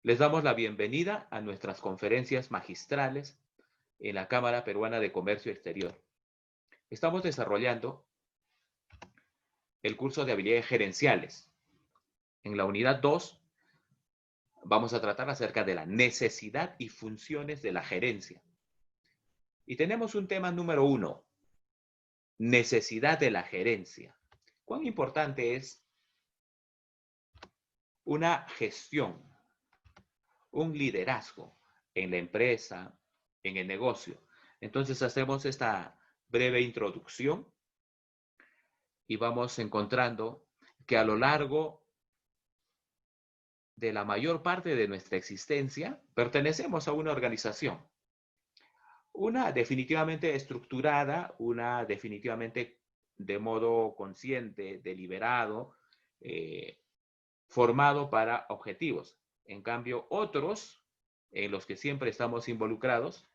Les damos la bienvenida a nuestras conferencias magistrales en la Cámara Peruana de Comercio Exterior. Estamos desarrollando el curso de habilidades gerenciales. En la unidad 2 vamos a tratar acerca de la necesidad y funciones de la gerencia. Y tenemos un tema número 1, necesidad de la gerencia. ¿Cuán importante es una gestión, un liderazgo en la empresa, en el negocio? Entonces hacemos esta breve introducción y vamos encontrando que a lo largo de la mayor parte de nuestra existencia pertenecemos a una organización. Una definitivamente estructurada, una definitivamente de modo consciente, deliberado, formado para objetivos. En cambio, otros en los que siempre estamos involucrados,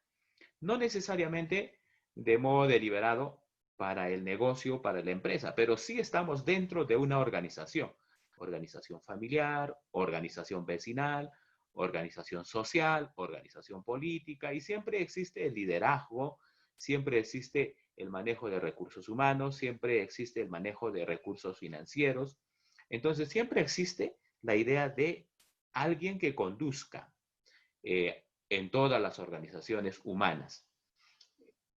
no necesariamente de modo deliberado para el negocio, para la empresa, pero sí estamos dentro de una organización. Organización familiar, organización vecinal, organización social, organización política, y siempre existe el liderazgo, siempre existe el manejo de recursos humanos, siempre existe el manejo de recursos financieros. Entonces, siempre existe la idea de alguien que conduzca en todas las organizaciones humanas,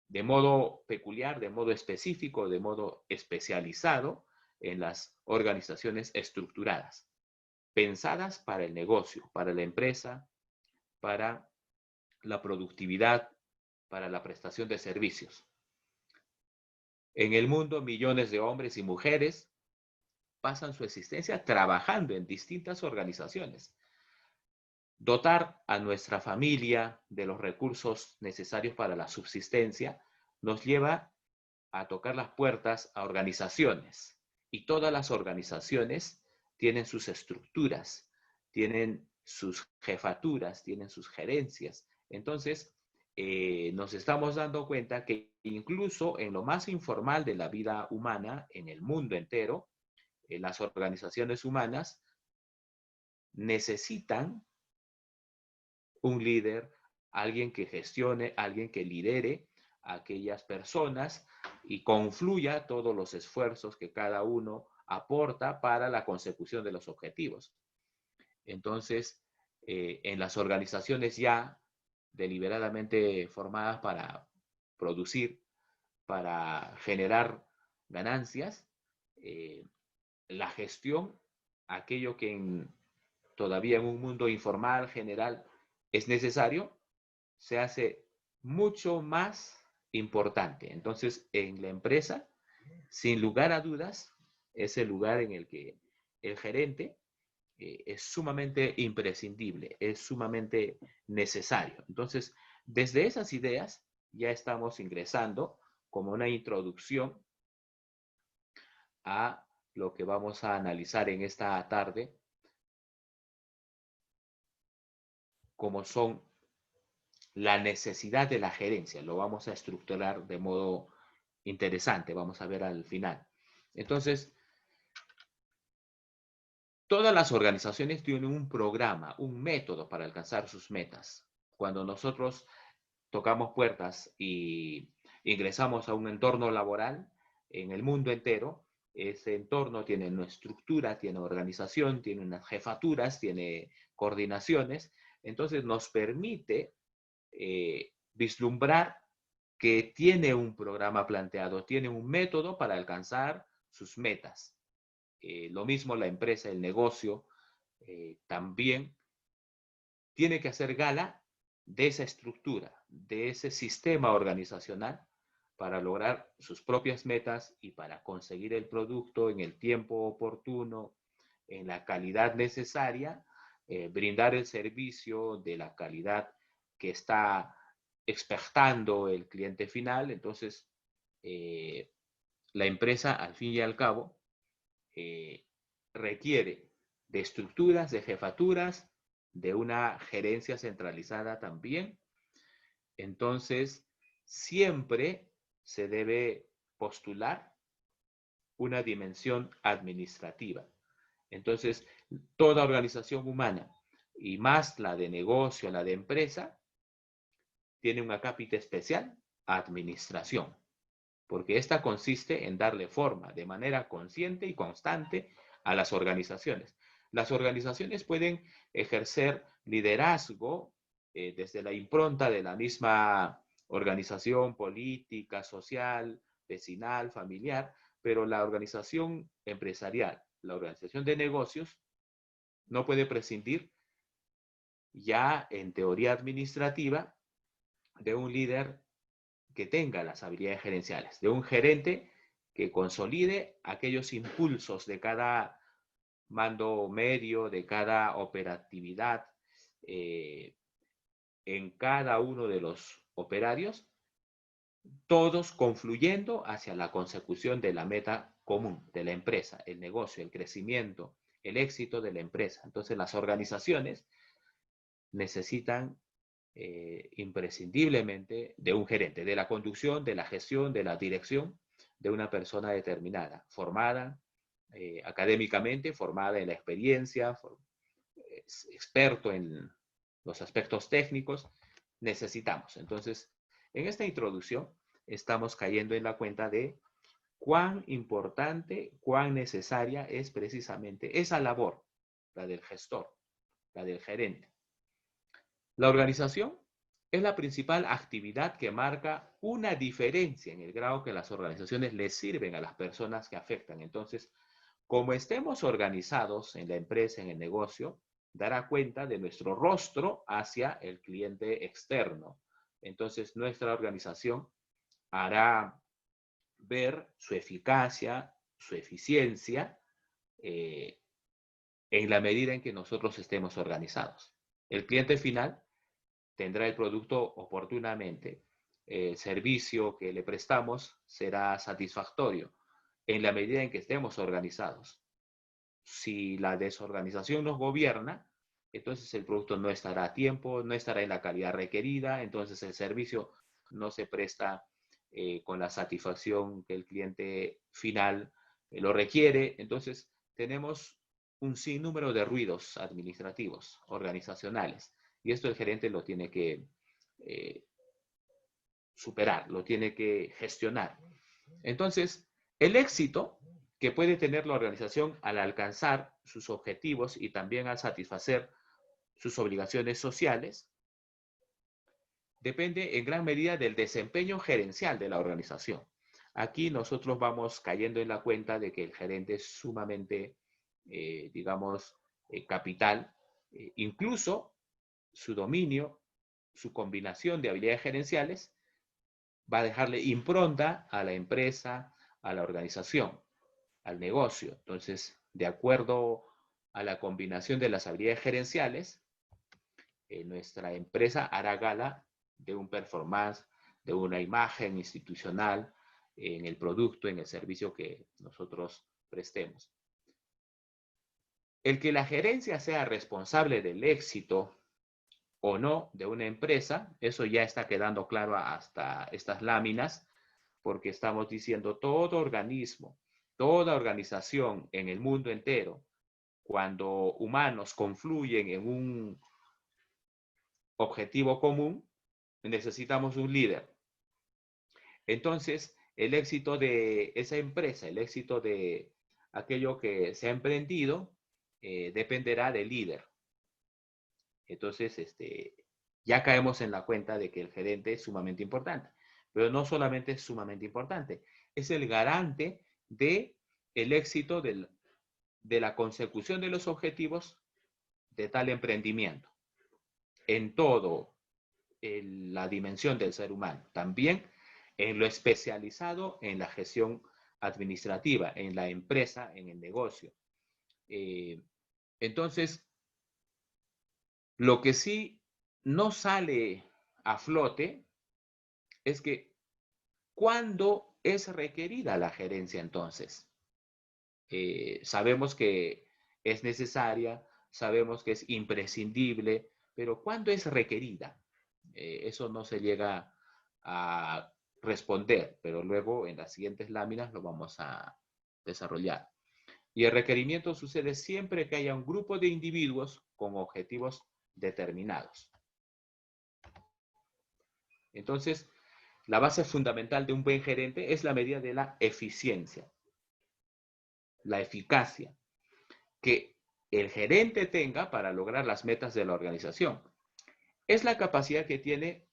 de modo peculiar, de modo específico, de modo especializado en las organizaciones estructuradas, pensadas para el negocio, para la empresa, para la productividad, para la prestación de servicios. En el mundo, millones de hombres y mujeres pasan su existencia trabajando en distintas organizaciones. Dotar a nuestra familia de los recursos necesarios para la subsistencia nos lleva a tocar las puertas a organizaciones. Y todas las organizaciones tienen sus estructuras, tienen sus jefaturas, tienen sus gerencias. Entonces, nos estamos dando cuenta que incluso en lo más informal de la vida humana, en el mundo entero, las organizaciones humanas necesitan un líder, alguien que gestione, alguien que lidere a aquellas personas y confluya todos los esfuerzos que cada uno aporta para la consecución de los objetivos. Entonces, en las organizaciones ya deliberadamente formadas para producir, para generar ganancias, la gestión, aquello que todavía en un mundo informal, general, es necesario, se hace mucho más importante. Entonces, en la empresa, sin lugar a dudas, es el lugar en el que el gerente es sumamente imprescindible, es sumamente necesario. Entonces, desde esas ideas ya estamos ingresando como una introducción a lo que vamos a analizar en esta tarde, como son la necesidad de la gerencia. Lo vamos a estructurar de modo interesante, vamos a ver al final. Entonces, todas las organizaciones tienen un programa, un método para alcanzar sus metas. Cuando nosotros tocamos puertas y ingresamos a un entorno laboral en el mundo entero, ese entorno tiene una estructura, tiene organización, tiene unas jefaturas, tiene coordinaciones, entonces nos permite vislumbrar que tiene un programa planteado, tiene un método para alcanzar sus metas. Lo mismo la empresa, el negocio, también tiene que hacer gala de esa estructura, de ese sistema organizacional para lograr sus propias metas y para conseguir el producto en el tiempo oportuno, en la calidad necesaria, brindar el servicio de la calidad que está expectando el cliente final. Entonces, la empresa, al fin y al cabo, requiere de estructuras, de jefaturas, de una gerencia centralizada también. Entonces, siempre se debe postular una dimensión administrativa. Entonces, toda organización humana y más la de negocio, la de empresa, tiene un acápite especial, administración, porque esta consiste en darle forma de manera consciente y constante a las organizaciones. Las organizaciones pueden ejercer liderazgo desde la impronta de la misma organización política, social, vecinal, familiar, pero la organización empresarial, la organización de negocios, no puede prescindir ya en teoría administrativa de un líder que tenga las habilidades gerenciales, de un gerente que consolide aquellos impulsos de cada mando medio, de cada operatividad en cada uno de los operarios, todos confluyendo hacia la consecución de la meta común de la empresa, el negocio, el crecimiento, el éxito de la empresa. Entonces las organizaciones necesitan imprescindiblemente de un gerente, de la conducción, de la gestión, de la dirección de una persona determinada, formada académicamente, formada en la experiencia, experto en los aspectos técnicos, necesitamos. Entonces, en esta introducción estamos cayendo en la cuenta de cuán importante, cuán necesaria es precisamente esa labor, la del gestor, la del gerente. La organización es la principal actividad que marca una diferencia en el grado que las organizaciones les sirven a las personas que afectan. Entonces, como estemos organizados en la empresa, en el negocio, dará cuenta de nuestro rostro hacia el cliente externo. Entonces, nuestra organización hará ver su eficacia, su eficiencia, en la medida en que nosotros estemos organizados. El cliente final tendrá el producto oportunamente. El servicio que le prestamos será satisfactorio en la medida en que estemos organizados. Si la desorganización nos gobierna, entonces el producto no estará a tiempo, no estará en la calidad requerida, entonces el servicio no se presta con la satisfacción que el cliente final lo requiere. Entonces tenemos un sinnúmero de ruidos administrativos, organizacionales, y esto el gerente lo tiene que superar, lo tiene que gestionar. Entonces, el éxito que puede tener la organización al alcanzar sus objetivos y también al satisfacer sus obligaciones sociales depende en gran medida del desempeño gerencial de la organización. Aquí nosotros vamos cayendo en la cuenta de que el gerente es sumamente, digamos, capital, incluso su dominio, su combinación de habilidades gerenciales va a dejarle impronta a la empresa, a la organización, al negocio. Entonces, de acuerdo a la combinación de las habilidades gerenciales, nuestra empresa hará gala de un performance, de una imagen institucional en el producto, en el servicio que nosotros prestemos. El que la gerencia sea responsable del éxito o no de una empresa, eso ya está quedando claro hasta estas láminas, porque estamos diciendo todo organismo, toda organización en el mundo entero, cuando humanos confluyen en un objetivo común, necesitamos un líder. Entonces, el éxito de esa empresa, el éxito de aquello que se ha emprendido, dependerá del líder. Entonces, ya caemos en la cuenta de que el gerente es sumamente importante. Pero no solamente es sumamente importante, es el garante de el éxito de la consecución de los objetivos de tal emprendimiento en todo la dimensión del ser humano, también en lo especializado en la gestión administrativa, en la empresa, en el negocio. Entonces, lo que sí no sale a flote es que ¿cuándo es requerida la gerencia entonces? Sabemos que es necesaria, sabemos que es imprescindible, pero ¿cuándo es requerida? Eso no se llega a responder, pero luego en las siguientes láminas lo vamos a desarrollar. Y el requerimiento sucede siempre que haya un grupo de individuos con objetivos determinados. Entonces, la base fundamental de un buen gerente es la medida de la eficiencia, la eficacia que el gerente tenga para lograr las metas de la organización. Es la capacidad que tiene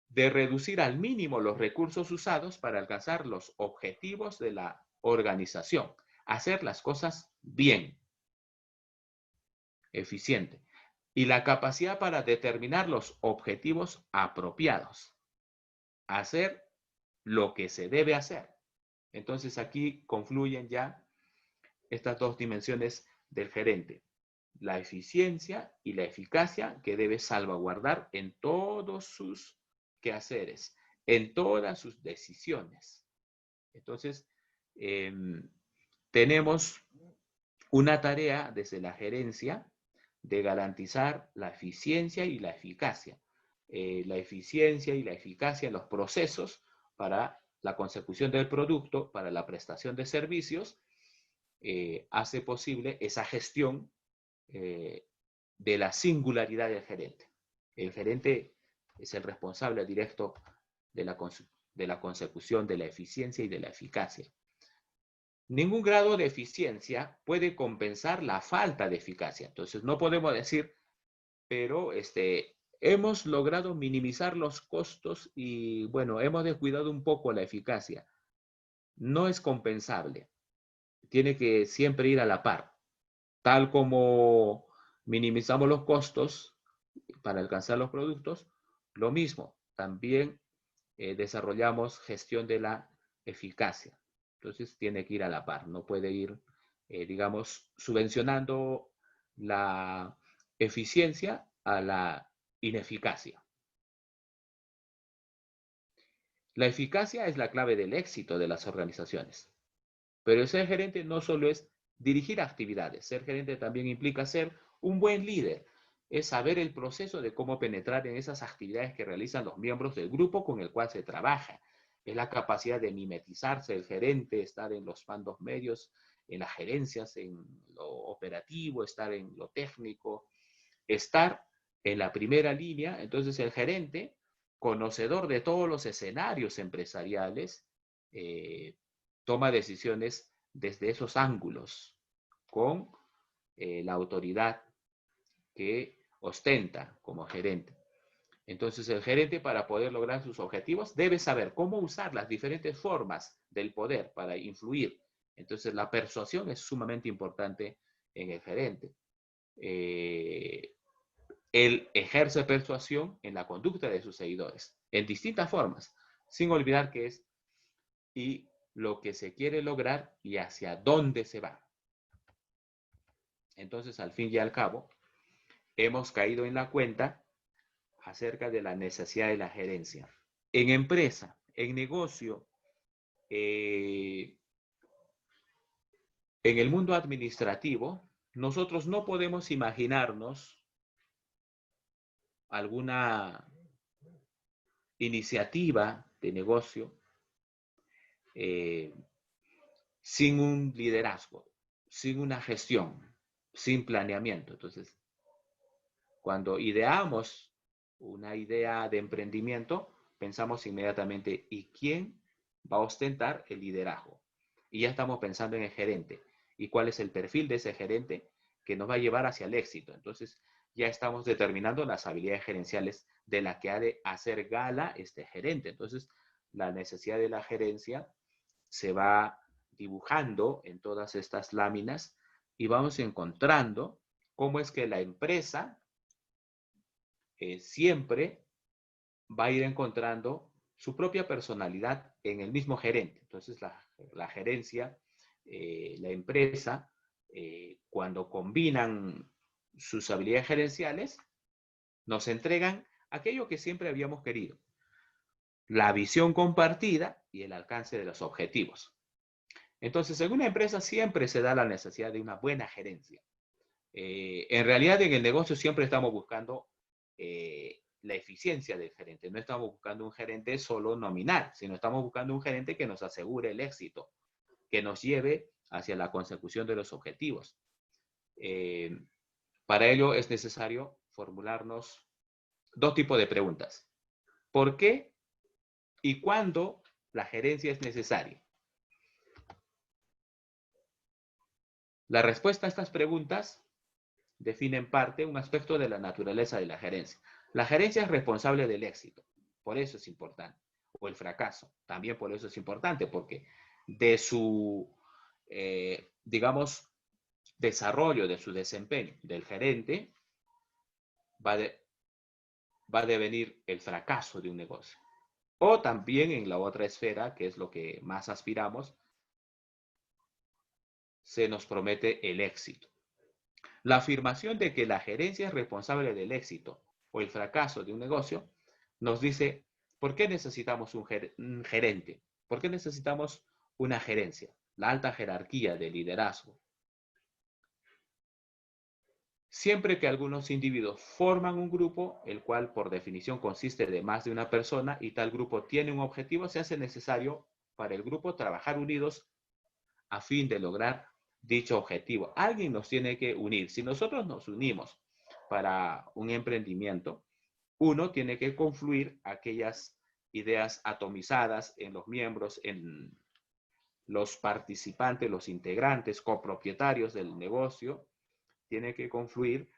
de reducir al mínimo los recursos usados para alcanzar los objetivos de la organización. Hacer las cosas bien, eficiente. Y la capacidad para determinar los objetivos apropiados. Hacer lo que se debe hacer. Entonces aquí confluyen ya estas dos dimensiones del gerente. La eficiencia y la eficacia que debe salvaguardar en todos sus quehaceres, en todas sus decisiones. Entonces, tenemos una tarea desde la gerencia de garantizar la eficiencia y la eficacia. La eficiencia y la eficacia en los procesos para la consecución del producto, para la prestación de servicios, hace posible esa gestión de la singularidad del gerente. El gerente es el responsable directo de la consecución de la eficiencia y de la eficacia. Ningún grado de eficiencia puede compensar la falta de eficacia. Entonces, no podemos decir, pero hemos logrado minimizar los costos y, bueno, hemos descuidado un poco la eficacia. No es compensable. Tiene que siempre ir a la par. Tal como minimizamos los costos para alcanzar los productos, lo mismo, también desarrollamos gestión de la eficacia. Entonces tiene que ir a la par, no puede ir, digamos, subvencionando la eficiencia a la ineficacia. La eficacia es la clave del éxito de las organizaciones. Pero ser gerente no solo es dirigir actividades, ser gerente también implica ser un buen líder, es saber el proceso de cómo penetrar en esas actividades que realizan los miembros del grupo con el cual se trabaja. Es la capacidad de mimetizarse el gerente, estar en los mandos medios, en las gerencias, en lo operativo, estar en lo técnico, estar en la primera línea. Entonces el gerente, conocedor de todos los escenarios empresariales, toma decisiones desde esos ángulos, con la autoridad que ostenta como gerente. Entonces, el gerente, para poder lograr sus objetivos, debe saber cómo usar las diferentes formas del poder para influir. Entonces, la persuasión es sumamente importante en el gerente. Él ejerce persuasión en la conducta de sus seguidores, en distintas formas, sin olvidar qué es y lo que se quiere lograr y hacia dónde se va. Entonces, al fin y al cabo, hemos caído en la cuenta acerca de la necesidad de la gerencia. En empresa, en negocio, en el mundo administrativo, nosotros no podemos imaginarnos alguna iniciativa de negocio sin un liderazgo, sin una gestión, sin planeamiento. Entonces, cuando ideamos una idea de emprendimiento, pensamos inmediatamente, ¿y quién va a ostentar el liderazgo? Y ya estamos pensando en el gerente. ¿Y cuál es el perfil de ese gerente que nos va a llevar hacia el éxito? Entonces, ya estamos determinando las habilidades gerenciales de las que ha de hacer gala este gerente. Entonces, la necesidad de la gerencia se va dibujando en todas estas láminas y vamos encontrando cómo es que la empresa siempre va a ir encontrando su propia personalidad en el mismo gerente. Entonces, la gerencia, la empresa, cuando combinan sus habilidades gerenciales, nos entregan aquello que siempre habíamos querido: la visión compartida y el alcance de los objetivos. Entonces, en una empresa siempre se da la necesidad de una buena gerencia. En realidad, en el negocio siempre estamos buscando la eficiencia del gerente. No estamos buscando un gerente solo nominal, sino estamos buscando un gerente que nos asegure el éxito, que nos lleve hacia la consecución de los objetivos. Para ello es necesario formularnos dos tipos de preguntas. ¿Por qué y cuándo la gerencia es necesaria? La respuesta a estas preguntas define en parte un aspecto de la naturaleza de la gerencia. La gerencia es responsable del éxito, por eso es importante, o el fracaso, también por eso es importante, porque de su, digamos, desarrollo, de su desempeño del gerente, va, de, va a devenir el fracaso de un negocio. O también en la otra esfera, que es lo que más aspiramos, se nos promete el éxito. La afirmación de que la gerencia es responsable del éxito o el fracaso de un negocio nos dice por qué necesitamos un gerente, por qué necesitamos una gerencia, la alta jerarquía de liderazgo. Siempre que algunos individuos forman un grupo, el cual por definición consiste de más de una persona y tal grupo tiene un objetivo, se hace necesario para el grupo trabajar unidos a fin de lograr dicho objetivo. Alguien nos tiene que unir. Si nosotros nos unimos para un emprendimiento, uno tiene que confluir aquellas ideas atomizadas en los miembros, en los participantes, los integrantes, copropietarios del negocio, tiene que confluir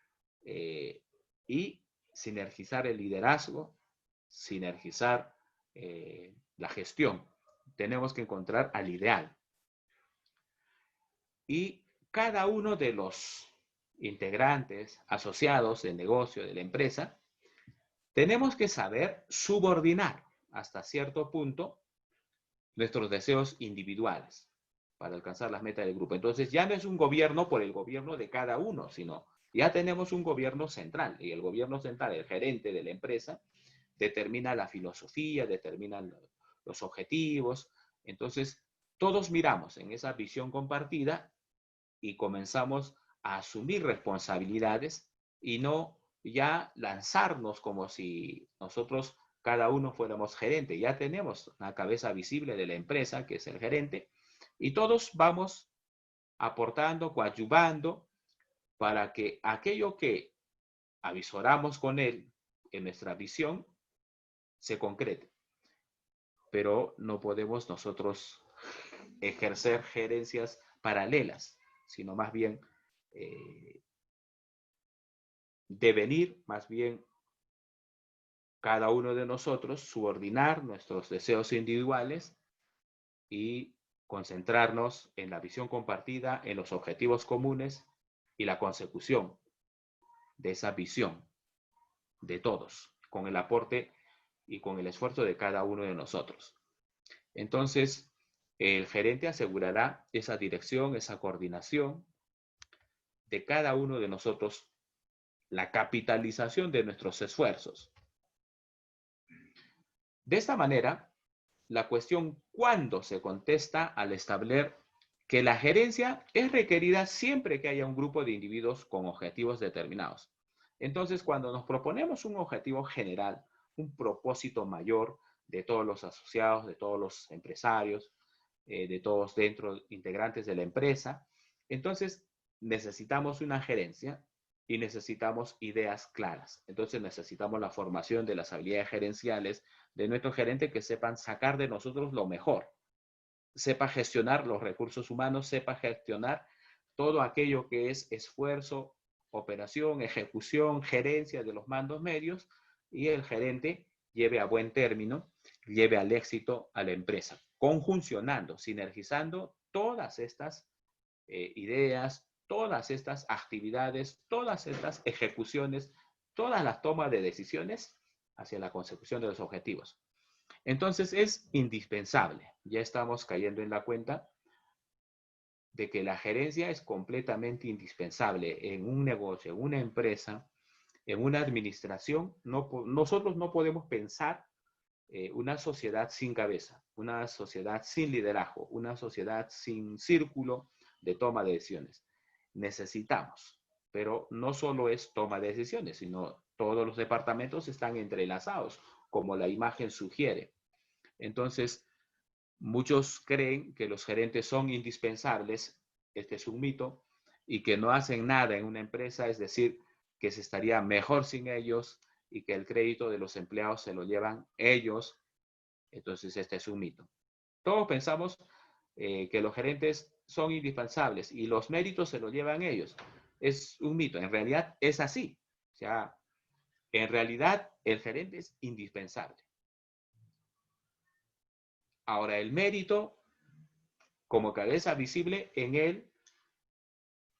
y sinergizar el liderazgo, sinergizar la gestión. Tenemos que encontrar al ideal. Y cada uno de los integrantes, asociados del negocio, de la empresa, tenemos que saber subordinar hasta cierto punto nuestros deseos individuales para alcanzar las metas del grupo. Entonces ya no es un gobierno por el gobierno de cada uno, sino ya tenemos un gobierno central. Y el gobierno central, el gerente de la empresa, determina la filosofía, determina los objetivos. Entonces, todos miramos en esa visión compartida y comenzamos a asumir responsabilidades y no ya lanzarnos como si nosotros cada uno fuéramos gerente. Ya tenemos una cabeza visible de la empresa, que es el gerente, y todos vamos aportando, coadyuvando para que aquello que avisoramos con él en nuestra visión se concrete. Pero no podemos nosotros ejercer gerencias paralelas, sino más bien devenir, más bien cada uno de nosotros subordinar nuestros deseos individuales y concentrarnos en la visión compartida, en los objetivos comunes y la consecución de esa visión de todos, con el aporte y con el esfuerzo de cada uno de nosotros. Entonces, el gerente asegurará esa dirección, esa coordinación de cada uno de nosotros, la capitalización de nuestros esfuerzos. De esta manera, la cuestión ¿cuándo? Se contesta al establecer que la gerencia es requerida siempre que haya un grupo de individuos con objetivos determinados. Entonces, cuando nos proponemos un objetivo general, un propósito mayor de todos los asociados, de todos los empresarios, de todos dentro integrantes de la empresa, entonces necesitamos una gerencia y necesitamos ideas claras. Entonces necesitamos la formación de las habilidades gerenciales de nuestro gerente que sepan sacar de nosotros lo mejor, sepa gestionar los recursos humanos, sepa gestionar todo aquello que es esfuerzo, operación, ejecución, gerencia de los mandos medios y el gerente lleve a buen término, lleve al éxito a la empresa, conjuncionando, sinergizando todas estas ideas, todas estas actividades, todas estas ejecuciones, todas las tomas de decisiones hacia la consecución de los objetivos. Entonces es indispensable, ya estamos cayendo en la cuenta de que la gerencia es completamente indispensable en un negocio, en una empresa, en una administración. Nosotros no podemos pensar una sociedad sin cabeza, una sociedad sin liderazgo, una sociedad sin círculo de toma de decisiones. Necesitamos, pero no solo es toma de decisiones, sino todos los departamentos están entrelazados, como la imagen sugiere. Entonces, muchos creen que los gerentes son indispensables. Este es un mito. y que no hacen nada en una empresa, es decir, que se estaría mejor sin ellos y que el crédito de los empleados se lo llevan ellos, entonces este es un mito. Todos pensamos que los gerentes son indispensables y los méritos se los llevan ellos. Es un mito, en realidad es así. O sea, en realidad el gerente es indispensable. Ahora, el mérito, como cabeza visible, en él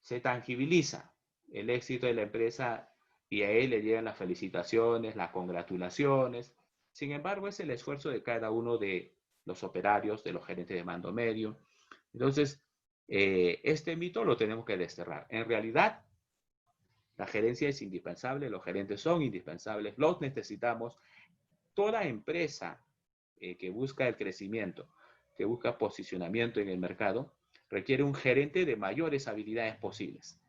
se tangibiliza el éxito de la empresa y a él le llegan las felicitaciones, las congratulaciones. Sin embargo, es el esfuerzo de cada uno de los operarios, de los gerentes de mando medio. Entonces, este mito lo tenemos que desterrar. En realidad, la gerencia es indispensable, los gerentes son indispensables, los necesitamos. Toda empresa que busca el crecimiento, que busca posicionamiento en el mercado, requiere un gerente de mayores habilidades posibles,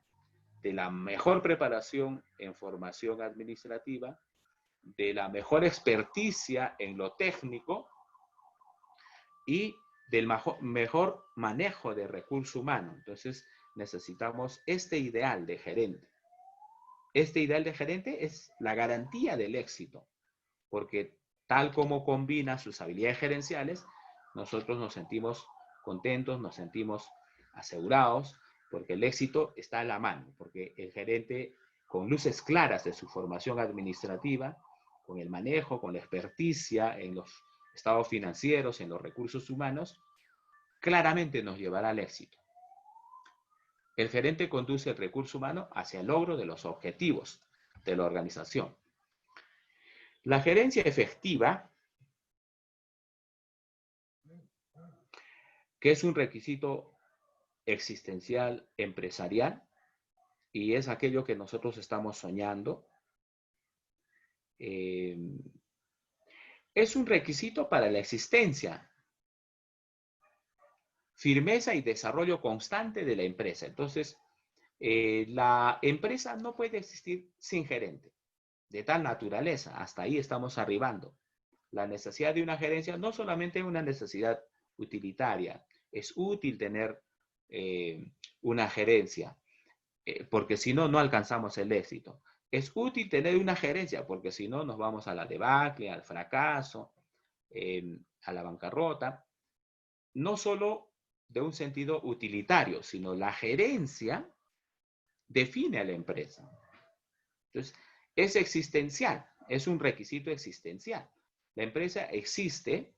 de la mejor preparación en formación administrativa, de la mejor experticia en lo técnico y del mejor manejo de recurso humano. Entonces, necesitamos este ideal de gerente. Este ideal de gerente es la garantía del éxito, porque tal como combina sus habilidades gerenciales, nosotros nos sentimos contentos, nos sentimos asegurados, porque el éxito está a la mano, porque el gerente, con luces claras de su formación administrativa, con el manejo, con la experticia en los estados financieros, en los recursos humanos, claramente nos llevará al éxito. El gerente conduce el recurso humano hacia el logro de los objetivos de la organización. La gerencia efectiva, que es un requisito existencial empresarial y es aquello que nosotros estamos soñando, es un requisito para la existencia, firmeza y desarrollo constante de la empresa. Entonces, la empresa no puede existir sin gerente, de tal naturaleza. Hasta ahí estamos arribando. La necesidad de una gerencia no solamente es una necesidad utilitaria, es útil tener una gerencia, porque si no, no alcanzamos el éxito. Es útil tener una gerencia, porque si no, nos vamos a la debacle, al fracaso, a la bancarrota. No solo de un sentido utilitario, sino la gerencia define a la empresa. Entonces, es existencial, es un requisito existencial. La empresa existe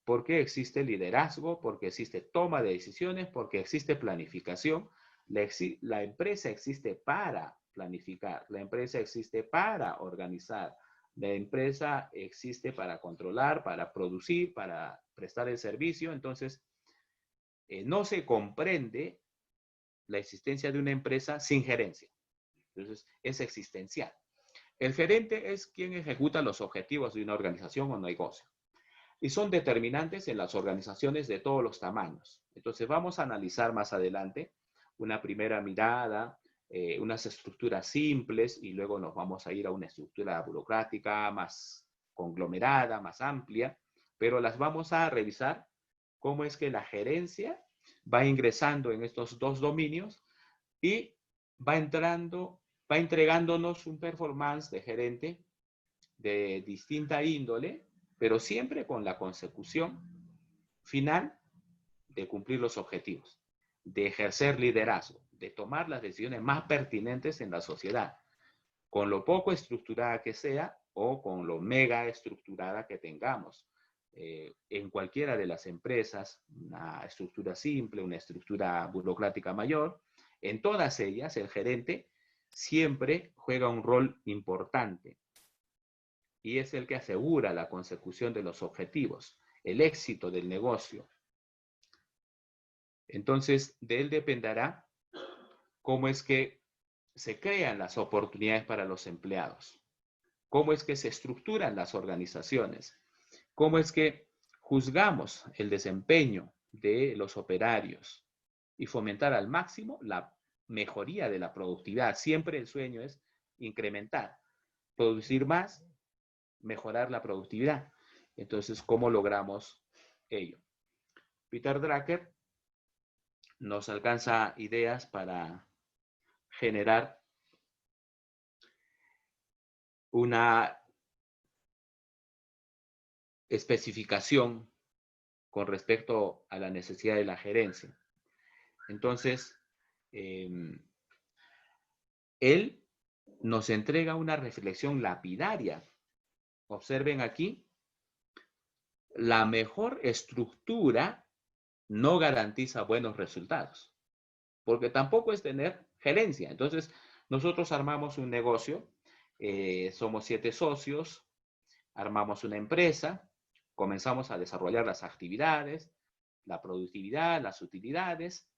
porque existe liderazgo, porque existe toma de decisiones, porque existe planificación. La empresa existe para planificar, la empresa existe para organizar, la empresa existe para controlar, para producir, para prestar el servicio. Entonces, no se comprende la existencia de una empresa sin gerencia. Entonces, es existencial. El gerente es quien ejecuta los objetivos de una organización o negocio y son determinantes en las organizaciones de todos los tamaños. Entonces, vamos a analizar más adelante una primera mirada, unas estructuras simples y luego nos vamos a ir a una estructura burocrática más conglomerada, más amplia, pero las vamos a revisar cómo es que la gerencia va ingresando en estos dos dominios y va entregándonos un performance de gerente de distinta índole, pero siempre con la consecución final de cumplir los objetivos, de ejercer liderazgo, de tomar las decisiones más pertinentes en la sociedad, con lo poco estructurada que sea o con lo mega estructurada que tengamos. En cualquiera de las empresas, una estructura simple, una estructura burocrática mayor, en todas ellas el gerente siempre juega un rol importante y es el que asegura la consecución de los objetivos, el éxito del negocio. Entonces, de él dependerá cómo es que se crean las oportunidades para los empleados, cómo es que se estructuran las organizaciones, cómo es que juzgamos el desempeño de los operarios y fomentar al máximo la mejoría de la productividad. Siempre el sueño es incrementar, producir más, mejorar la productividad. Entonces, ¿cómo logramos ello? Peter Drucker nos alcanza ideas para generar una especificación con respecto a la necesidad de la gerencia. Entonces, él nos entrega una reflexión lapidaria. Observen aquí, la mejor estructura no garantiza buenos resultados, porque tampoco es tener gerencia. Entonces, nosotros armamos un negocio, somos 7 socios, armamos una empresa, comenzamos a desarrollar las actividades, la productividad, las utilidades,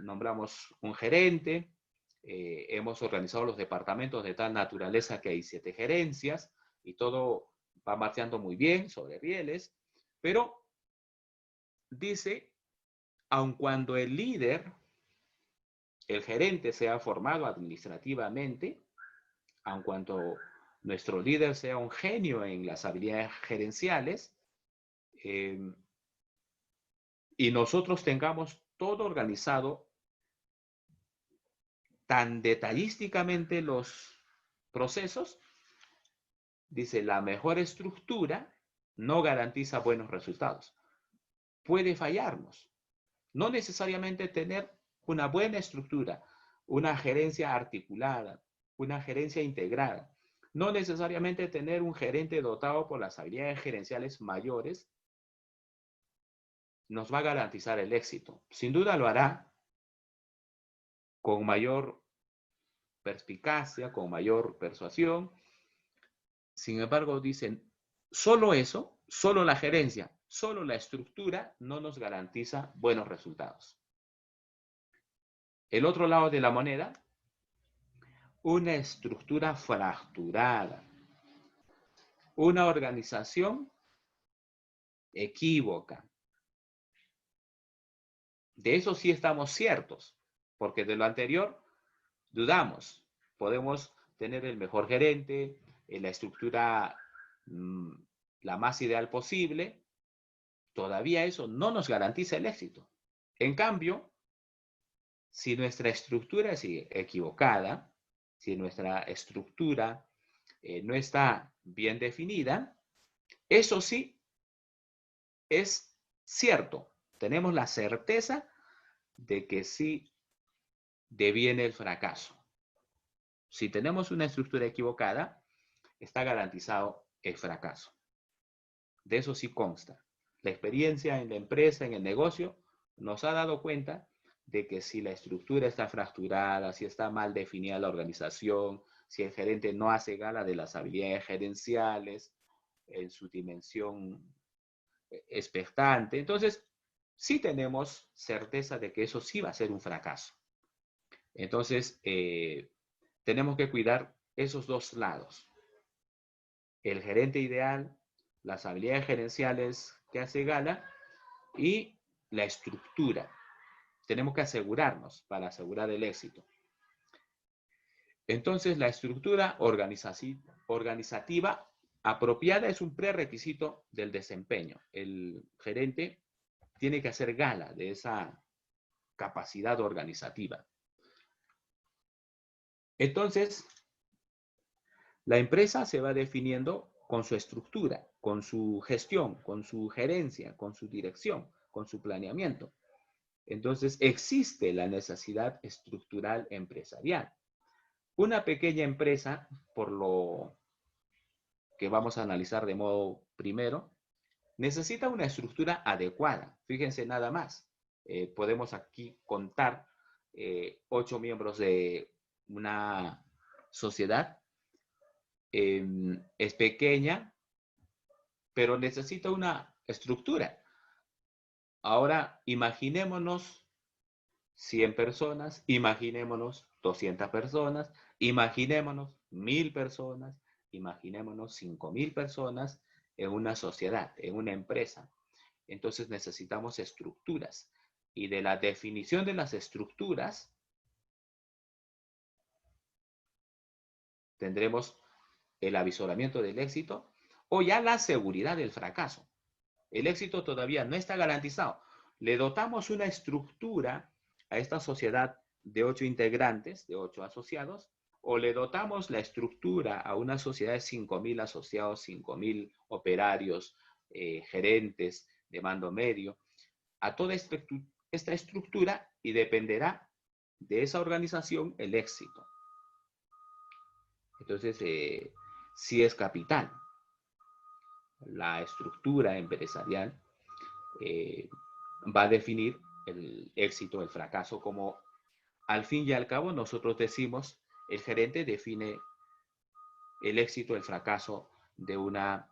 nombramos un gerente, hemos organizado los departamentos de tal naturaleza que hay 7 gerencias y todo va marchando muy bien sobre rieles, pero dice, aun cuando el líder, el gerente sea formado administrativamente, aun cuando nuestro líder sea un genio en las habilidades gerenciales, eh, y nosotros tengamos todo organizado tan detallísticamente los procesos, dice, la mejor estructura no garantiza buenos resultados. Puede fallarnos. No necesariamente tener una buena estructura, una gerencia articulada, una gerencia integrada. No necesariamente tener un gerente dotado por las habilidades gerenciales mayores nos va a garantizar el éxito. Sin duda lo hará con mayor perspicacia, con mayor persuasión. Sin embargo, dicen, solo eso, solo la gerencia, solo la estructura no nos garantiza buenos resultados. El otro lado de la moneda, una estructura fracturada, una organización equívoca. De eso sí estamos ciertos, porque de lo anterior dudamos. Podemos tener el mejor gerente, la estructura la más ideal posible, todavía eso no nos garantiza el éxito. En cambio, si nuestra estructura es equivocada, si nuestra estructura no está bien definida, eso sí es cierto. Tenemos la certeza de que sí deviene el fracaso. Si tenemos una estructura equivocada, está garantizado el fracaso. De eso sí consta. La experiencia en la empresa, en el negocio, nos ha dado cuenta de que si la estructura está fracturada, si está mal definida la organización, si el gerente no hace gala de las habilidades gerenciales en su dimensión expectante, entonces sí tenemos certeza de que eso sí va a ser un fracaso. Entonces, tenemos que cuidar esos dos lados. El gerente ideal, las habilidades gerenciales que hace gala y la estructura. Tenemos que asegurarnos para asegurar el éxito. Entonces, la estructura organizativa apropiada es un prerequisito del desempeño. El gerente tiene que hacer gala de esa capacidad organizativa. Entonces, la empresa se va definiendo con su estructura, con su gestión, con su gerencia, con su dirección, con su planeamiento. Entonces, existe la necesidad estructural empresarial. Una pequeña empresa, por lo que vamos a analizar de modo primero, necesita una estructura adecuada. Fíjense nada más. Podemos aquí contar 8 miembros de una sociedad. Es pequeña, pero necesita una estructura. Ahora, imaginémonos 100 personas, imaginémonos 200 personas, imaginémonos 1000 personas, imaginémonos 5000 personas en una sociedad, en una empresa. Entonces necesitamos estructuras. Y de la definición de las estructuras, tendremos el avisoramiento del éxito o ya la seguridad del fracaso. El éxito todavía no está garantizado. Le dotamos una estructura a esta sociedad de 8 integrantes, de 8 asociados, o le dotamos la estructura a una sociedad de 5.000 asociados, 5.000 operarios, gerentes de mando medio, a toda esta estructura, y dependerá de esa organización el éxito. Entonces, sí es capital. La estructura empresarial va a definir el éxito, el fracaso, como al fin y al cabo nosotros decimos, el gerente define el éxito, el fracaso de una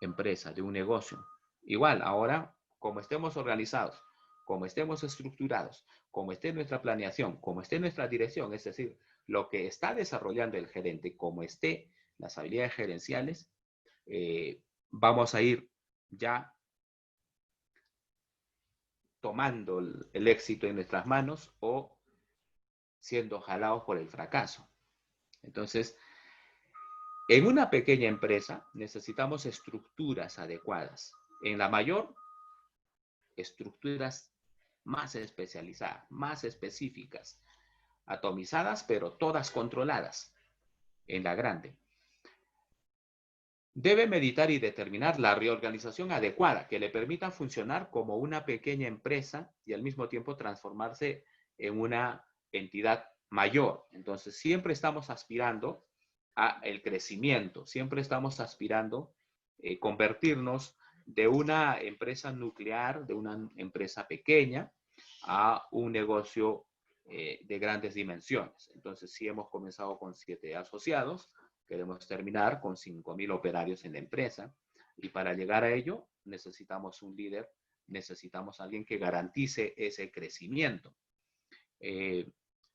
empresa, de un negocio. Igual, ahora, como estemos organizados, como estemos estructurados, como esté nuestra planeación, como esté nuestra dirección, es decir, lo que está desarrollando el gerente, como esté las habilidades gerenciales, vamos a ir ya tomando el éxito en nuestras manos o siendo jalados por el fracaso. Entonces, en una pequeña empresa necesitamos estructuras adecuadas. En la mayor, estructuras más especializadas, más específicas, atomizadas, pero todas controladas. En la grande, debe meditar y determinar la reorganización adecuada que le permita funcionar como una pequeña empresa y al mismo tiempo transformarse en una entidad mayor. Entonces, siempre estamos aspirando al crecimiento, siempre estamos aspirando a convertirnos de una empresa nuclear, de una empresa pequeña, a un negocio de grandes dimensiones. Entonces, si hemos comenzado con 7 asociados, queremos terminar con 5.000 operarios en la empresa, y para llegar a ello necesitamos un líder, necesitamos alguien que garantice ese crecimiento.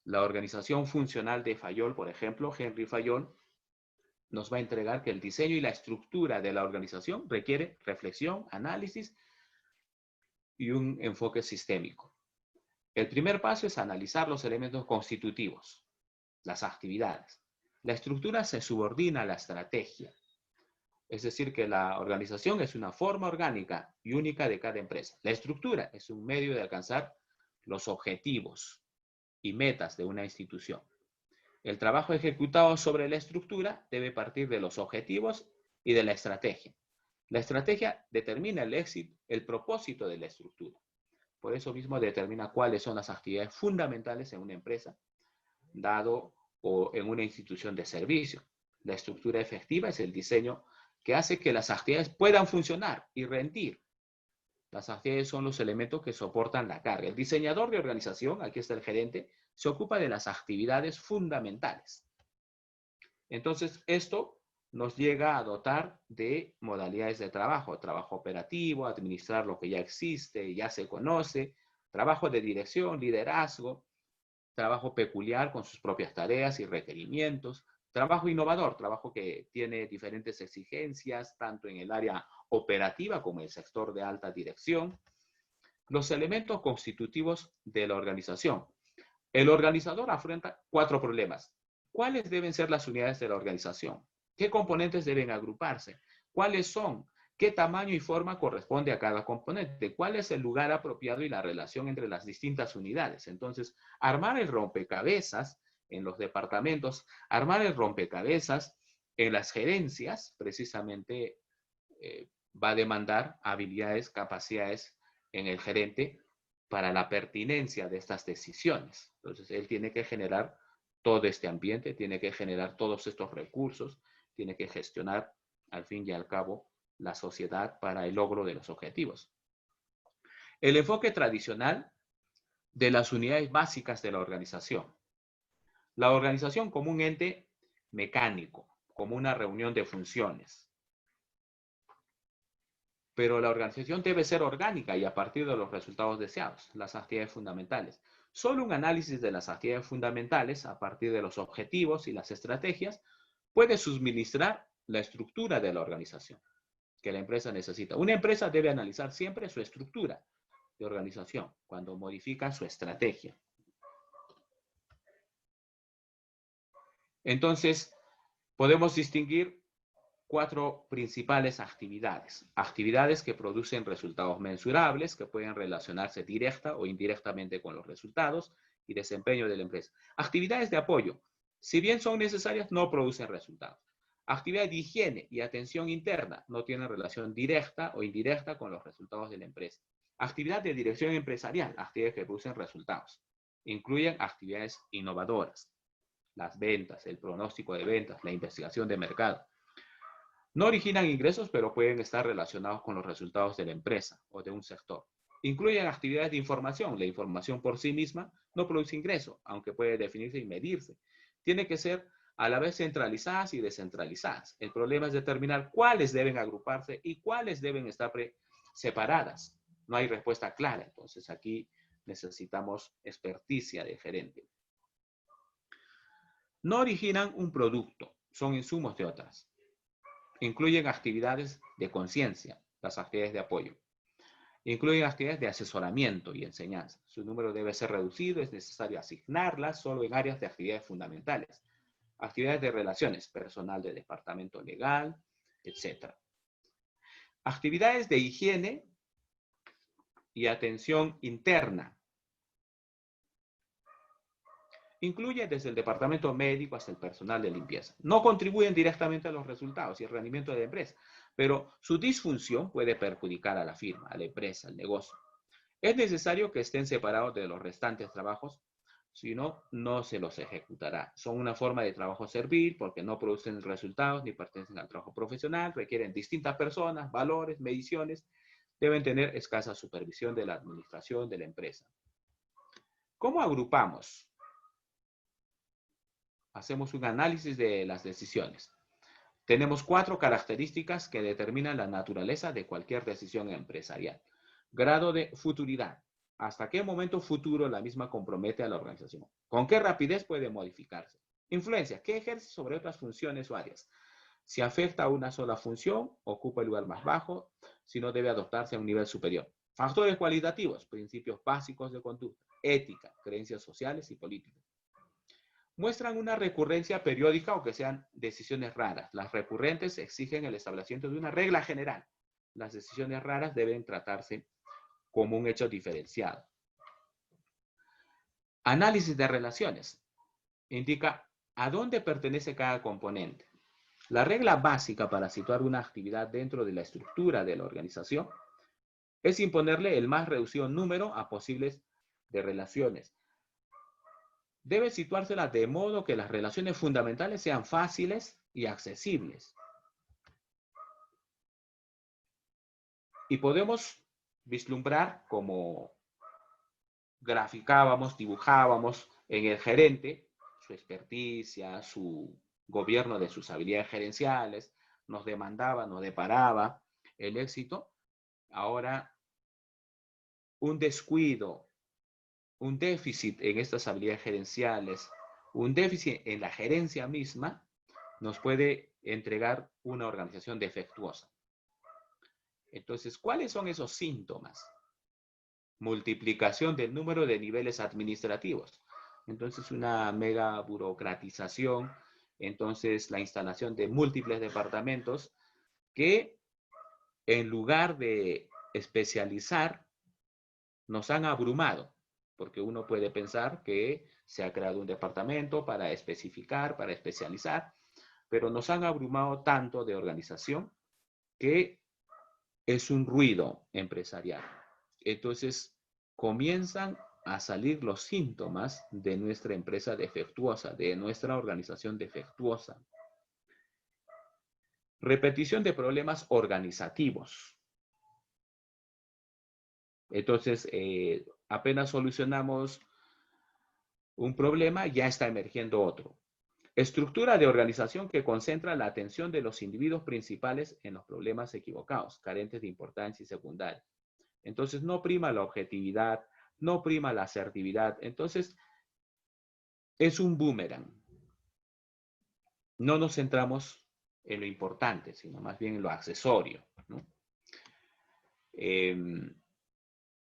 La organización funcional de Fayol, por ejemplo, Henry Fayol, nos va a entregar que el diseño y la estructura de la organización requiere reflexión, análisis y un enfoque sistémico. El primer paso es analizar los elementos constitutivos, las actividades. La estructura se subordina a la estrategia. Es decir, que la organización es una forma orgánica y única de cada empresa. La estructura es un medio de alcanzar los objetivos y metas de una institución. El trabajo ejecutado sobre la estructura debe partir de los objetivos y de la estrategia. La estrategia determina el éxito, el propósito de la estructura. Por eso mismo determina cuáles son las actividades fundamentales en una empresa, dado o en una institución de servicio. La estructura efectiva es el diseño que hace que las actividades puedan funcionar y rendir. Las actividades son los elementos que soportan la carga. El diseñador de organización, aquí está el gerente, se ocupa de las actividades fundamentales. Entonces, esto nos llega a dotar de modalidades de trabajo operativo, administrar lo que ya existe, ya se conoce, trabajo de dirección, liderazgo, trabajo peculiar con sus propias tareas y requerimientos, trabajo innovador, trabajo que tiene diferentes exigencias, tanto en el área operativa como en el sector de alta dirección. Los elementos constitutivos de la organización. El organizador afronta 4 problemas. ¿Cuáles deben ser las unidades de la organización? ¿Qué componentes deben agruparse? ¿Cuáles son? ¿Qué tamaño y forma corresponde a cada componente? ¿Cuál es el lugar apropiado y la relación entre las distintas unidades? Entonces, armar el rompecabezas en los departamentos, armar el rompecabezas en las gerencias, precisamente va a demandar habilidades, capacidades en el gerente para la pertinencia de estas decisiones. Entonces, él tiene que generar todo este ambiente, tiene que generar todos estos recursos, tiene que gestionar, al fin y al cabo, la sociedad para el logro de los objetivos. El enfoque tradicional de las unidades básicas de la organización. La organización como un ente mecánico, como una reunión de funciones. Pero la organización debe ser orgánica y a partir de los resultados deseados, las actividades fundamentales. Solo un análisis de las actividades fundamentales a partir de los objetivos y las estrategias puede suministrar la estructura de la organización que la empresa necesita. Una empresa debe analizar siempre su estructura de organización cuando modifica su estrategia. Entonces, podemos distinguir 4 principales actividades. Actividades que producen resultados mensurables, que pueden relacionarse directa o indirectamente con los resultados. y desempeño de la empresa. Actividades de apoyo, si bien son necesarias, no producen resultados. Actividades de higiene y atención interna no tienen relación directa o indirecta con los resultados de la empresa. Actividad de dirección empresarial, actividades que producen resultados. Incluyen actividades innovadoras, las ventas, el pronóstico de ventas, la investigación de mercado. No originan ingresos, pero pueden estar relacionados con los resultados de la empresa o de un sector. Incluyen actividades de información. La información por sí misma no produce ingreso, aunque puede definirse y medirse. Tiene que ser a la vez centralizadas y descentralizadas. El problema es determinar cuáles deben agruparse y cuáles deben estar separadas. No hay respuesta clara, entonces aquí necesitamos experticia de gerente. No originan un producto, son insumos de otras. Incluyen actividades de conciencia, las actividades de apoyo. Incluyen actividades de asesoramiento y enseñanza. Su número debe ser reducido, es necesario asignarlas solo en áreas de actividades fundamentales. Actividades de relaciones, personal de departamento legal, etc. Actividades de higiene y atención interna. Incluye desde el departamento médico hasta el personal de limpieza. No contribuyen directamente a los resultados y el rendimiento de la empresa, pero su disfunción puede perjudicar a la firma, a la empresa, al negocio. Es necesario que estén separados de los restantes trabajos, si no, no se los ejecutará. Son una forma de trabajo servil porque no producen resultados ni pertenecen al trabajo profesional, requieren distintas personas, valores, mediciones, deben tener escasa supervisión de la administración de la empresa. ¿Cómo agrupamos? Hacemos un análisis de las decisiones. Tenemos 4 características que determinan la naturaleza de cualquier decisión empresarial. Grado de futuridad. ¿Hasta qué momento futuro la misma compromete a la organización? ¿Con qué rapidez puede modificarse? Influencia. ¿Qué ejerce sobre otras funciones o áreas? Si afecta a una sola función, ocupa el lugar más bajo, si no debe adoptarse a un nivel superior. Factores cualitativos. Principios básicos de conducta. Ética. Creencias sociales y políticas. Muestran una recurrencia periódica o que sean decisiones raras. Las recurrentes exigen el establecimiento de una regla general. Las decisiones raras deben tratarse como un hecho diferenciado. Análisis de relaciones. Indica a dónde pertenece cada componente. La regla básica para situar una actividad dentro de la estructura de la organización es imponerle el más reducido número a posibles de relaciones. Debe situársela de modo que las relaciones fundamentales sean fáciles y accesibles. Y podemos vislumbrar como graficábamos, dibujábamos en el gerente su experticia, su gobierno de sus habilidades gerenciales, nos demandaba, nos deparaba el éxito. Ahora, un descuido, un déficit en estas habilidades gerenciales, un déficit en la gerencia misma, nos puede entregar una organización defectuosa. Entonces, ¿cuáles son esos síntomas? Multiplicación del número de niveles administrativos. Entonces, una mega burocratización. Entonces, la instalación de múltiples departamentos que, en lugar de especializar, nos han abrumado. Porque uno puede pensar que se ha creado un departamento para especificar, para especializar, pero nos han abrumado tanto de organización que es un ruido empresarial. Entonces, comienzan a salir los síntomas de nuestra empresa defectuosa, de nuestra organización defectuosa. Repetición de problemas organizativos. Entonces, apenas solucionamos un problema, ya está emergiendo otro. Estructura de organización que concentra la atención de los individuos principales en los problemas equivocados, carentes de importancia y secundaria. Entonces, no prima la objetividad, no prima la asertividad. Entonces, es un boomerang. No nos centramos en lo importante, sino más bien en lo accesorio, ¿no?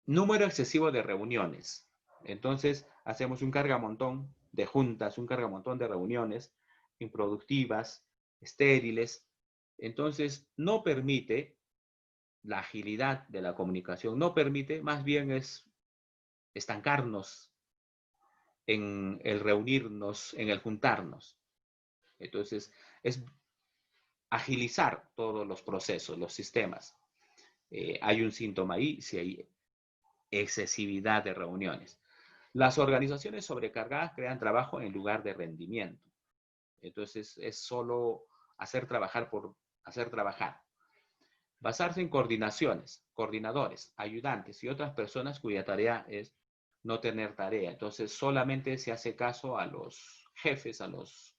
Número excesivo de reuniones. Entonces, hacemos un cargamontón de juntas, un cargamontón de reuniones improductivas, estériles. Entonces, no permite la agilidad de la comunicación, no permite, más bien es estancarnos en el reunirnos, en el juntarnos. Entonces, es agilizar todos los procesos, los sistemas. Hay un síntoma ahí si hay excesividad de reuniones. Las organizaciones sobrecargadas crean trabajo en lugar de rendimiento. Entonces, es solo hacer trabajar por hacer trabajar. Basarse en coordinaciones, coordinadores, ayudantes y otras personas cuya tarea es no tener tarea. Entonces, solamente se hace caso a los jefes, a los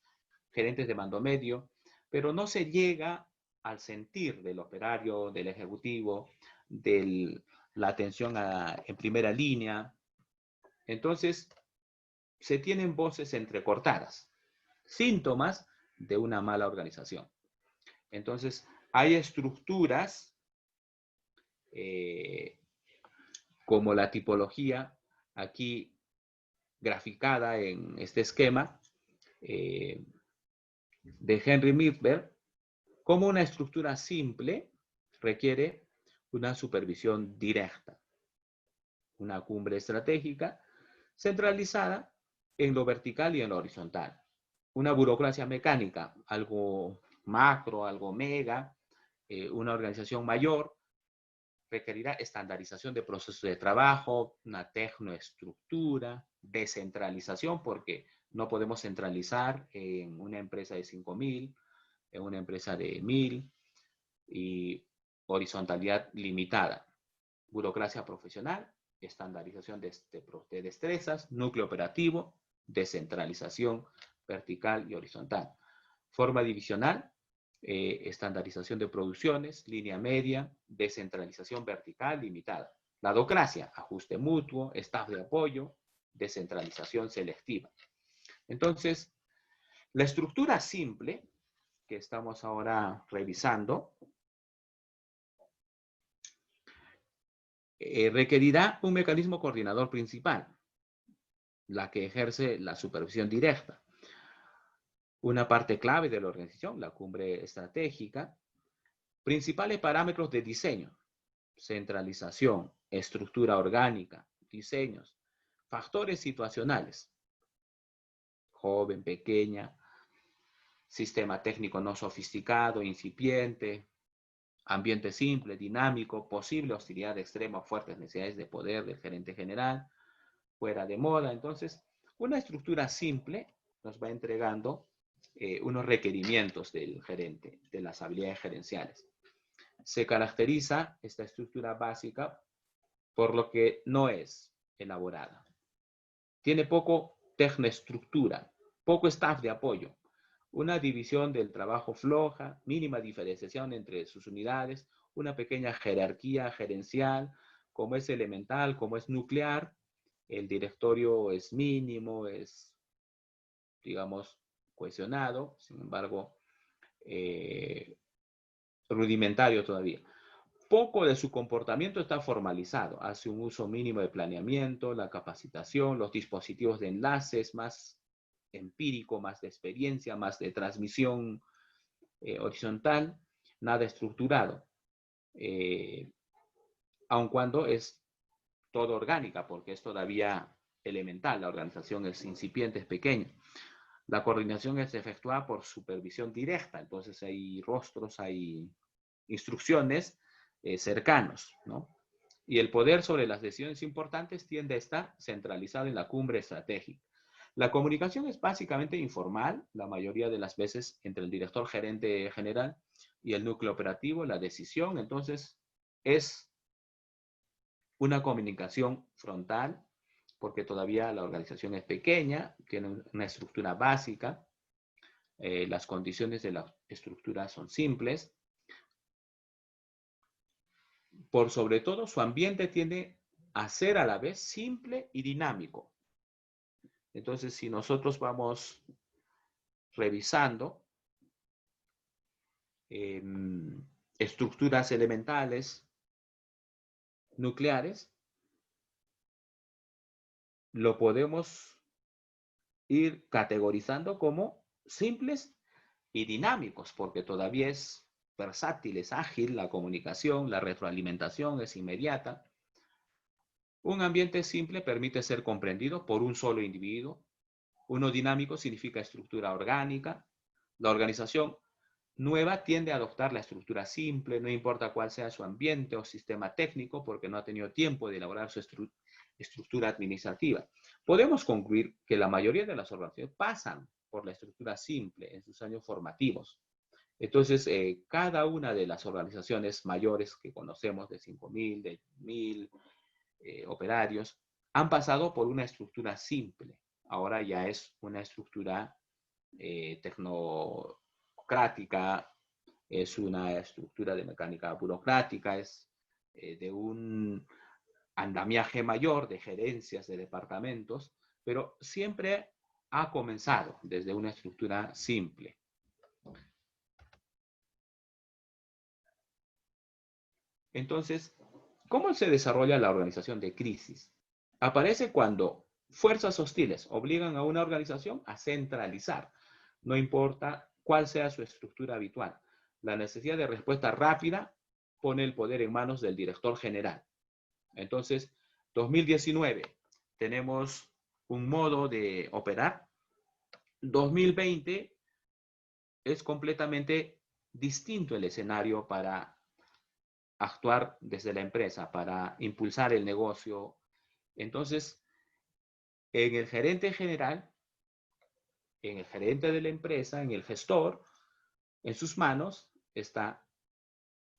gerentes de mando medio, pero no se llega al sentir del operario, del ejecutivo, de la atención en primera línea. Entonces, se tienen voces entrecortadas, síntomas de una mala organización. Entonces, hay estructuras como la tipología aquí graficada en este esquema de Henry Milberg, como una estructura simple requiere una supervisión directa, una cumbre estratégica centralizada en lo vertical y en lo horizontal, una burocracia mecánica, algo macro, algo mega, una organización mayor, requerirá estandarización de procesos de trabajo, una tecnoestructura, descentralización, porque no podemos centralizar en una empresa de 5.000, en una empresa de 1.000, y horizontalidad limitada. Burocracia profesional, estandarización de destrezas, núcleo operativo, descentralización vertical y horizontal. Forma divisional, estandarización de producciones, línea media, descentralización vertical limitada. La docracia, ajuste mutuo, staff de apoyo, descentralización selectiva. Entonces, la estructura simple que estamos ahora revisando requerirá un mecanismo coordinador principal, la que ejerce la supervisión directa. Una parte clave de la organización, la cumbre estratégica, principales parámetros de diseño, centralización, estructura orgánica, diseños, factores situacionales, joven, pequeña, sistema técnico no sofisticado, incipiente, ambiente simple, dinámico, posible hostilidad extrema, fuertes necesidades de poder del gerente general, fuera de moda. Entonces, una estructura simple nos va entregando unos requerimientos del gerente, de las habilidades gerenciales. Se caracteriza esta estructura básica por lo que no es elaborada. Tiene poco tecnoestructura, poco staff de apoyo, una división del trabajo floja, mínima diferenciación entre sus unidades, una pequeña jerarquía gerencial, como es elemental, como es nuclear. El directorio es mínimo, es, digamos, cohesionado, sin embargo, rudimentario todavía. Poco de su comportamiento está formalizado. Hace un uso mínimo de planeamiento, la capacitación, los dispositivos de enlaces, más empírico, más de experiencia, más de transmisión horizontal, nada estructurado. Aun cuando es todo orgánica, porque es todavía elemental, la organización es incipiente, es pequeña. La coordinación es efectuada por supervisión directa, entonces hay rostros, hay instrucciones cercanos, ¿no? Y el poder sobre las decisiones importantes tiende a estar centralizado en la cumbre estratégica. La comunicación es básicamente informal, la mayoría de las veces entre el director gerente general y el núcleo operativo, la decisión, entonces es una comunicación frontal, porque todavía la organización es pequeña, tiene una estructura básica, las condiciones de la estructura son simples. Por sobre todo, su ambiente tiende a ser a la vez simple y dinámico. Entonces, si nosotros vamos revisando estructuras elementales nucleares, lo podemos ir categorizando como simples y dinámicos, porque todavía es versátil, es ágil la comunicación, la retroalimentación es inmediata. Un ambiente simple permite ser comprendido por un solo individuo. Uno dinámico significa estructura orgánica. La organización nueva tiende a adoptar la estructura simple, no importa cuál sea su ambiente o sistema técnico, porque no ha tenido tiempo de elaborar su estructura administrativa. Podemos concluir que la mayoría de las organizaciones pasan por la estructura simple en sus años formativos. Entonces, cada una de las organizaciones mayores que conocemos, de 5.000, de 1.000 operarios, han pasado por una estructura simple. Ahora ya es una estructura tecnocrática, es una estructura de mecánica burocrática, es de un andamiaje mayor de gerencias de departamentos, pero siempre ha comenzado desde una estructura simple. Entonces, ¿cómo se desarrolla la organización de crisis? Aparece cuando fuerzas hostiles obligan a una organización a centralizar, no importa cuál sea su estructura habitual. La necesidad de respuesta rápida pone el poder en manos del director general. Entonces, 2019, tenemos un modo de operar. 2020 es completamente distinto el escenario para actuar desde la empresa, para impulsar el negocio. Entonces, en el gerente general, en el gerente de la empresa, en el gestor, en sus manos está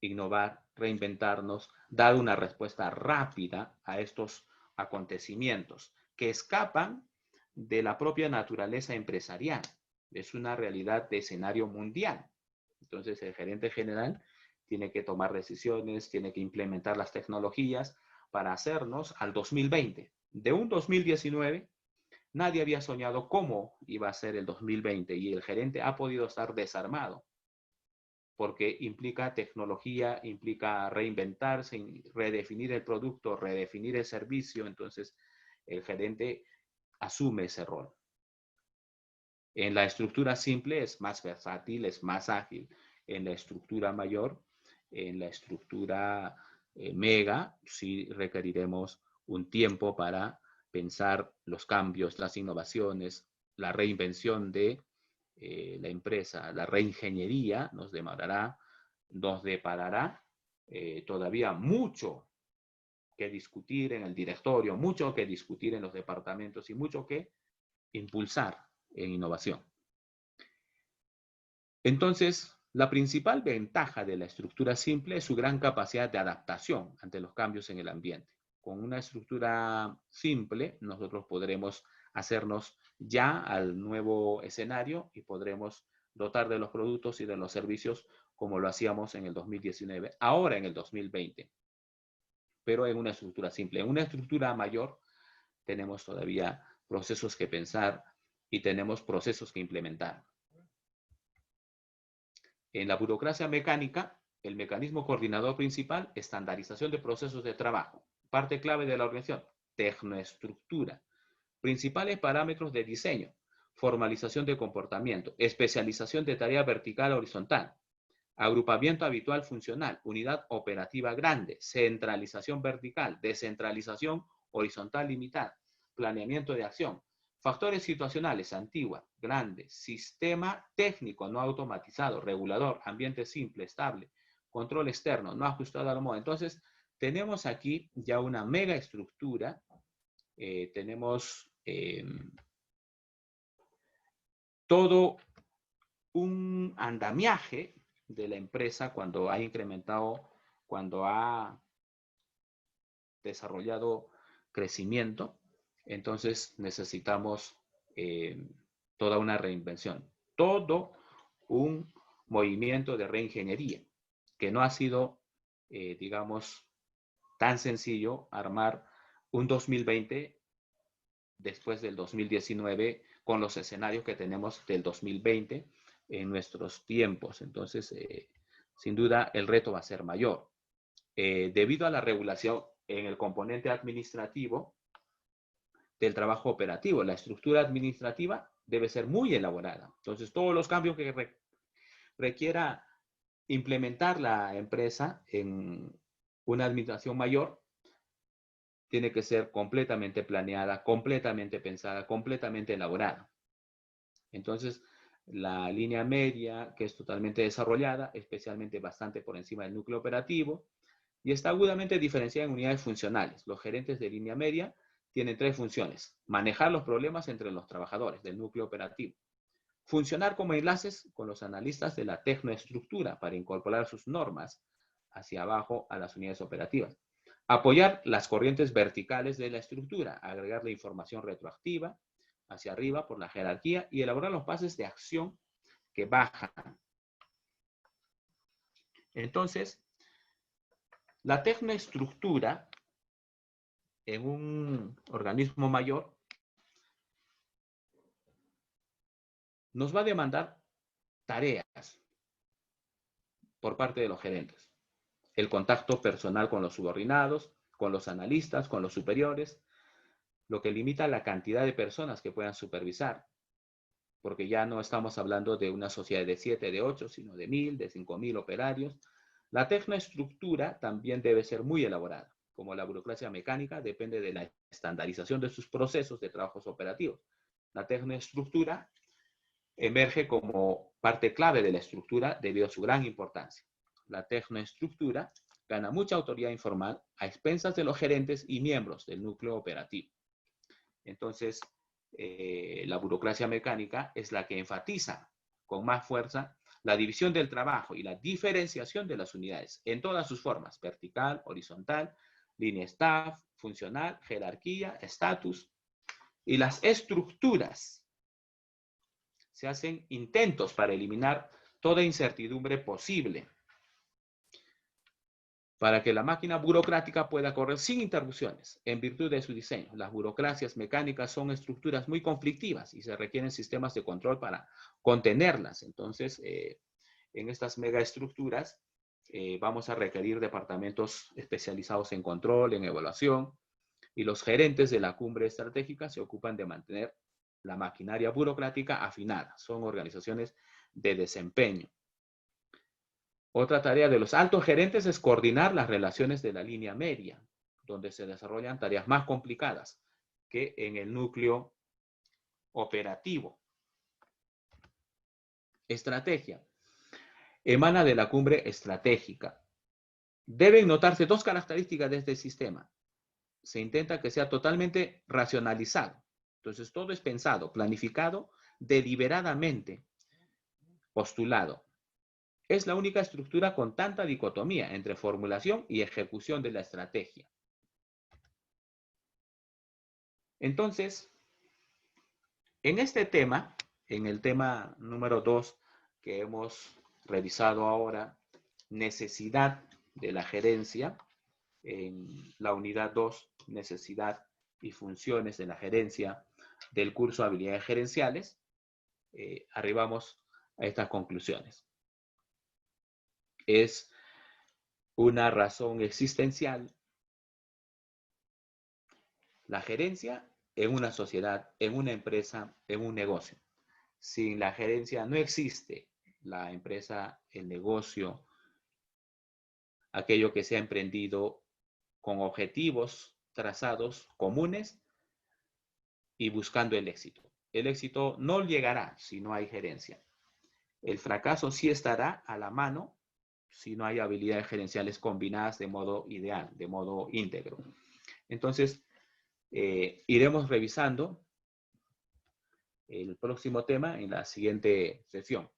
innovar, reinventarnos, dar una respuesta rápida a estos acontecimientos que escapan de la propia naturaleza empresarial. Es una realidad de escenario mundial. Entonces, el gerente general tiene que tomar decisiones, tiene que implementar las tecnologías para hacernos al 2020. De un 2019, nadie había soñado cómo iba a ser el 2020 y el gerente ha podido estar desarmado porque implica tecnología, implica reinventarse, redefinir el producto, redefinir el servicio. Entonces, el gerente asume ese rol. En la estructura simple es más versátil, es más ágil. En la estructura mayor, en la estructura mega, sí requeriremos un tiempo para pensar los cambios, las innovaciones, la reinvención de la empresa. La reingeniería nos deparará todavía mucho que discutir en el directorio, mucho que discutir en los departamentos y mucho que impulsar en innovación. Entonces, la principal ventaja de la estructura simple es su gran capacidad de adaptación ante los cambios en el ambiente. Con una estructura simple, nosotros podremos hacernos ya al nuevo escenario y podremos dotar de los productos y de los servicios como lo hacíamos en el 2019, ahora en el 2020, pero en una estructura simple. En una estructura mayor tenemos todavía procesos que pensar y tenemos procesos que implementar. En la burocracia mecánica, el mecanismo coordinador principal, estandarización de procesos de trabajo. Parte clave de la organización, tecnoestructura. Principales parámetros de diseño, formalización de comportamiento, especialización de tarea vertical a horizontal, agrupamiento habitual funcional, unidad operativa grande, centralización vertical, descentralización horizontal limitada, planeamiento de acción, factores situacionales, antigua, grande, sistema técnico no automatizado, regulador, ambiente simple, estable, control externo, no ajustado a la moda. Entonces, tenemos aquí ya una mega estructura, tenemos todo un andamiaje de la empresa cuando ha incrementado, cuando ha desarrollado crecimiento. Entonces necesitamos toda una reinvención, todo un movimiento de reingeniería, que no ha sido, digamos, tan sencillo armar un 2020 después del 2019 con los escenarios que tenemos del 2020 en nuestros tiempos. Entonces, sin duda, el reto va a ser mayor. Debido a la regulación en el componente administrativo del trabajo operativo, la estructura administrativa debe ser muy elaborada. Entonces, todos los cambios que requiera implementar la empresa en una administración mayor tiene que ser completamente planeada, completamente pensada, completamente elaborada. Entonces, la línea media, que es totalmente desarrollada, especialmente bastante por encima del núcleo operativo, y está agudamente diferenciada en unidades funcionales. Los gerentes de línea media tienen 3 funciones: manejar los problemas entre los trabajadores del núcleo operativo, funcionar como enlaces con los analistas de la tecnoestructura para incorporar sus normas hacia abajo a las unidades operativas, apoyar las corrientes verticales de la estructura, agregar la información retroactiva hacia arriba por la jerarquía y elaborar los pases de acción que bajan. Entonces, la tecnoestructura en un organismo mayor nos va a demandar tareas por parte de los gerentes. El contacto personal con los subordinados, con los analistas, con los superiores, lo que limita la cantidad de personas que puedan supervisar, porque ya no estamos hablando de una sociedad de 7, de 8, sino de 1000, de 5000 operarios. La tecnoestructura también debe ser muy elaborada. Como la burocracia mecánica, depende de la estandarización de sus procesos de trabajos operativos. La tecnoestructura emerge como parte clave de la estructura debido a su gran importancia. La tecnoestructura gana mucha autoridad informal a expensas de los gerentes y miembros del núcleo operativo. Entonces, la burocracia mecánica es la que enfatiza con más fuerza la división del trabajo y la diferenciación de las unidades en todas sus formas: vertical, horizontal, línea staff, funcional, jerarquía, estatus. Y las estructuras, se hacen intentos para eliminar toda incertidumbre posible, para que la máquina burocrática pueda correr sin interrupciones en virtud de su diseño. Las burocracias mecánicas son estructuras muy conflictivas y se requieren sistemas de control para contenerlas. Entonces, en estas megaestructuras vamos a requerir departamentos especializados en control, en evaluación, y los gerentes de la cumbre estratégica se ocupan de mantener la maquinaria burocrática afinada. Son organizaciones de desempeño. Otra tarea de los altos gerentes es coordinar las relaciones de la línea media, donde se desarrollan tareas más complicadas que en el núcleo operativo. Estrategia. Emana de la cumbre estratégica. Deben notarse 2 características de este sistema. Se intenta que sea totalmente racionalizado. Entonces, todo es pensado, planificado, deliberadamente postulado. Es la única estructura con tanta dicotomía entre formulación y ejecución de la estrategia. Entonces, en este tema, en el tema número 2 que hemos revisado ahora, necesidad de la gerencia, en la unidad 2, necesidad y funciones de la gerencia del curso Habilidades Gerenciales, arribamos a estas conclusiones. Es una razón existencial la gerencia en una sociedad, en una empresa, en un negocio. Sin la gerencia no existe la empresa, el negocio, aquello que se ha emprendido con objetivos trazados comunes y buscando el éxito. El éxito no llegará si no hay gerencia. El fracaso sí estará a la mano si no hay habilidades gerenciales combinadas de modo ideal, de modo íntegro. Entonces, iremos revisando el próximo tema en la siguiente sesión.